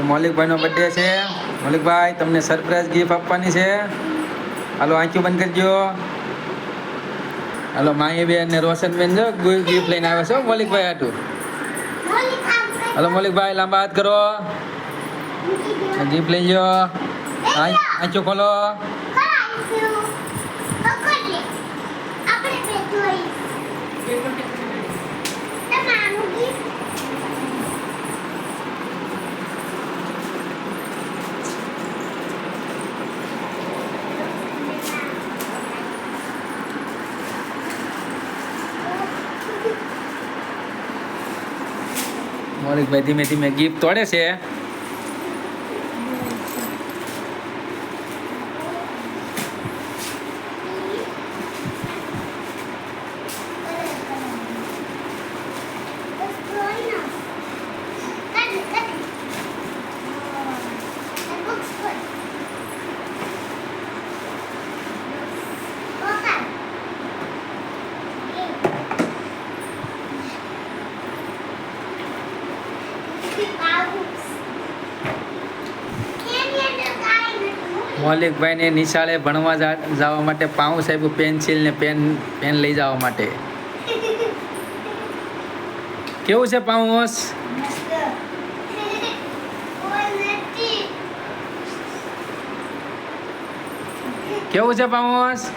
મૌલિકભાઈનો birthday છે. મૌલિકભાઈ તમને surprise gift આપવાની છે. હાલો આંખો બંધ કરજો. હાલો માહીબેન ને રોશનબેન જો ગિફ્ટ લઈને આવે છે મૌલિકભાઈ હાટું. હાલો મૌલિકભાઈ લાંબા હાથ કરો. ગિફ્ટ લઈ લો. આંખો ખોલો. મૌલિકભાઈ ધીમે ધીમે ગિફ્ટ તોડે છે. મૌલિકભાઈને નિશાળે ભણવા જવા માટે પાઉસ આપ્યું, પેન્સિલ ને પેન લઈ જવા માટે. કેવું છે પાઉસ? કેવું છે પાઉસ?